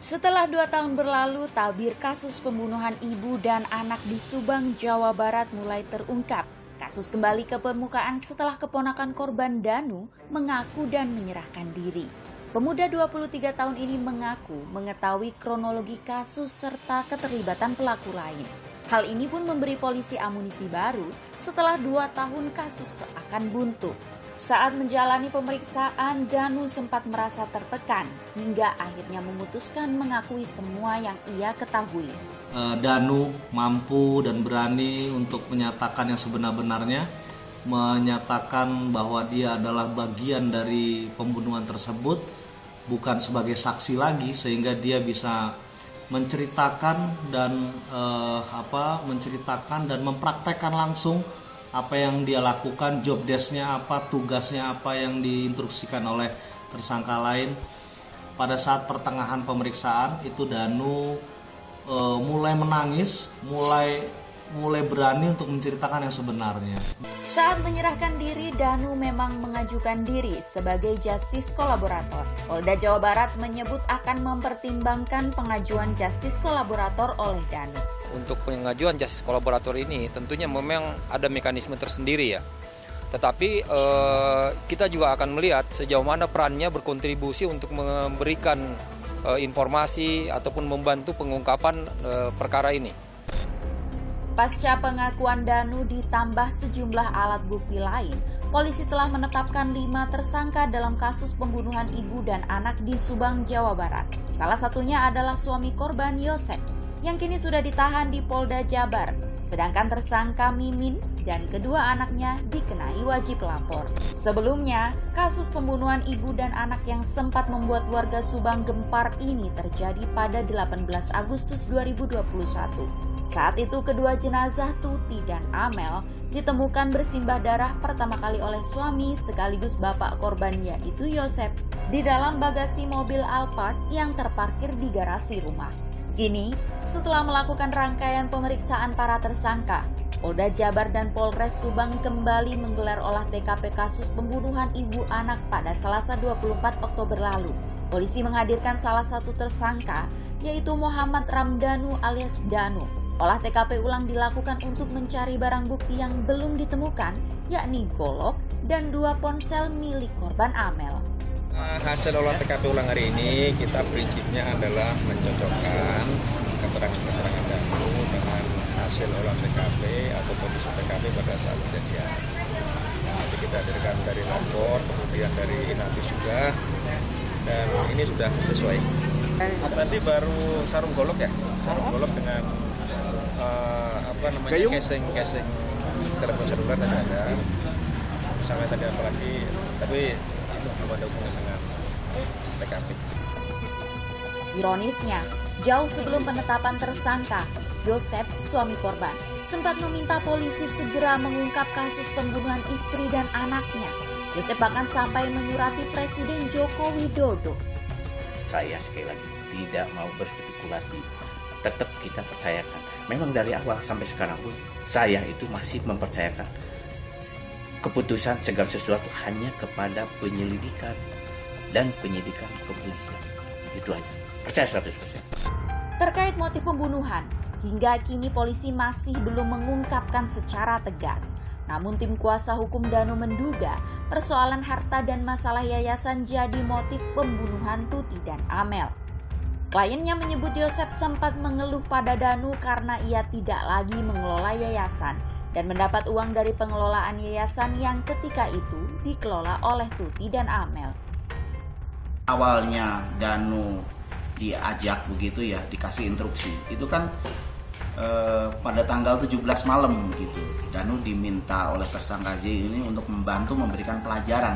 Setelah 2 tahun berlalu, tabir kasus pembunuhan ibu dan anak di Subang, Jawa Barat mulai terungkap. Kasus kembali ke permukaan setelah keponakan korban Danu mengaku dan menyerahkan diri. Pemuda 23 tahun ini mengaku mengetahui kronologi kasus serta keterlibatan pelaku lain. Hal ini pun memberi polisi amunisi baru setelah 2 tahun kasus seakan buntu. Saat menjalani pemeriksaan, Danu sempat merasa tertekan hingga akhirnya memutuskan mengakui semua yang ia ketahui. Danu mampu dan berani untuk menyatakan yang sebenar-benarnya, menyatakan bahwa dia adalah bagian dari pembunuhan tersebut, bukan sebagai saksi lagi, sehingga dia bisa menceritakan dan mempraktekkan langsung apa yang dia lakukan, job desk-nya apa, tugasnya apa yang diinstruksikan oleh tersangka lain. Pada saat pertengahan pemeriksaan itu Danu mulai menangis, mulai berani untuk menceritakan yang sebenarnya. Saat menyerahkan diri, Danu memang mengajukan diri sebagai justice kolaborator. Polda Jawa Barat menyebut akan mempertimbangkan pengajuan justice kolaborator oleh Danu. Untuk pengajuan justice kolaborator ini tentunya memang ada mekanisme tersendiri ya. Tetapi kita juga akan melihat sejauh mana perannya berkontribusi untuk memberikan informasi ataupun membantu pengungkapan perkara ini. Pasca pengakuan Danu ditambah sejumlah alat bukti lain, polisi telah menetapkan 5 tersangka dalam kasus pembunuhan ibu dan anak di Subang, Jawa Barat. Salah satunya adalah suami korban Yosep, yang kini sudah ditahan di Polda Jabar, sedangkan tersangka Mimin dan kedua anaknya dikenai wajib lapor. Sebelumnya, kasus pembunuhan ibu dan anak yang sempat membuat warga Subang gempar ini terjadi pada 18 Agustus 2021. Saat itu kedua jenazah Tuti dan Amel ditemukan bersimbah darah pertama kali oleh suami sekaligus bapak korban yaitu Yosep di dalam bagasi mobil Alphard yang terparkir di garasi rumah. Kini, setelah melakukan rangkaian pemeriksaan para tersangka, Polda Jabar dan Polres Subang kembali menggelar olah TKP kasus pembunuhan ibu anak pada Selasa 24 Oktober lalu. Polisi menghadirkan salah satu tersangka, yaitu Muhammad Ramdanu alias Danu. Olah TKP ulang dilakukan untuk mencari barang bukti yang belum ditemukan, yakni golok dan 2 ponsel milik korban Amel. Hasil olah TKP ulang hari ini kita prinsipnya adalah mencocokkan keterangan-keterangan Danu dengan hasil olah TKP atau kondisi TKP pada saat kejadian. Jadi kita hadirkan dari lapor, kemudian dari Inavis juga, dan ini sudah sesuai. Tadi baru sarung golok ya, sarung golok dengan casing telepon seluler tadi ada. Sampai tadi apa lagi, tapi itu belum ada hubungan dengan TKP. Ironisnya, jauh sebelum penetapan tersangka, Yosep, suami korban, sempat meminta polisi segera mengungkap kasus pembunuhan istri dan anaknya. Yosep bahkan sampai menyurati Presiden Joko Widodo. Saya sekali lagi tidak mau berspekulasi, tetap kita percayakan. Memang dari awal sampai sekarang pun saya itu masih mempercayakan keputusan segala sesuatu hanya kepada penyelidikan dan penyidikan kepolisian. Itu aja. Percaya 100%. Terkait motif pembunuhan, hingga kini polisi masih belum mengungkapkan secara tegas. Namun tim kuasa hukum Danu menduga persoalan harta dan masalah yayasan jadi motif pembunuhan Tuti dan Amel. Kliennya menyebut Yosep sempat mengeluh pada Danu karena ia tidak lagi mengelola yayasan dan mendapat uang dari pengelolaan yayasan yang ketika itu dikelola oleh Tuti dan Amel. Awalnya Danu diajak begitu ya, dikasih instruksi. Itu kan pada tanggal 17 malam gitu. Danu diminta oleh tersangka Z ini untuk membantu memberikan pelajaran.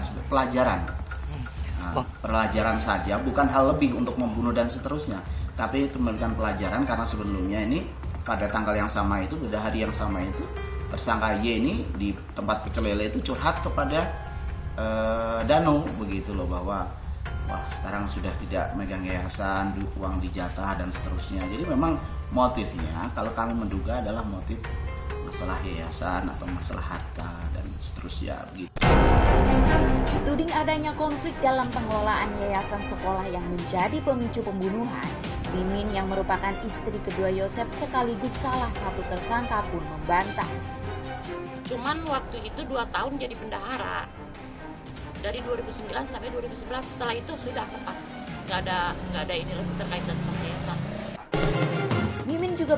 Nah, pelajaran saja, bukan hal lebih untuk membunuh dan seterusnya, tapi memberikan pelajaran karena sebelumnya ini pada tanggal yang sama itu, pada hari yang sama itu, tersangka Y ini di tempat pecel lele itu curhat kepada Danu begitu loh, bahwa wah sekarang sudah tidak megang yayasan, uang dijatah dan seterusnya. Jadi memang motifnya kalau kami menduga adalah motif masalah yayasan atau masalah harta dan seterusnya begitu. Tuding adanya konflik dalam pengelolaan yayasan sekolah yang menjadi pemicu pembunuhan, Mimin yang merupakan istri kedua Yosep sekaligus salah satu tersangka pun membantah. Cuman waktu itu 2 tahun jadi bendahara. Dari 2009 sampai 2011, setelah itu sudah lepas. Nggak ada ini lagi terkaitan sama yayasan. Mimin juga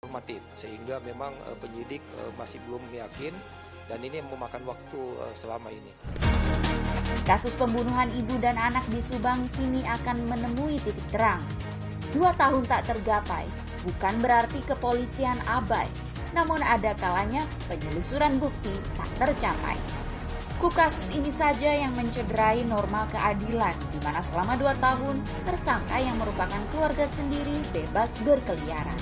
normatif, sehingga memang penyidik masih belum yakin dan ini memakan waktu selama ini. Kasus pembunuhan ibu dan anak di Subang kini akan menemui titik terang. 2 tahun tak tergapai, bukan berarti kepolisian abai, namun ada kalanya penelusuran bukti tak tercapai. Kasus ini saja yang mencederai norma keadilan, di mana selama 2 tahun tersangka yang merupakan keluarga sendiri bebas berkeliaran.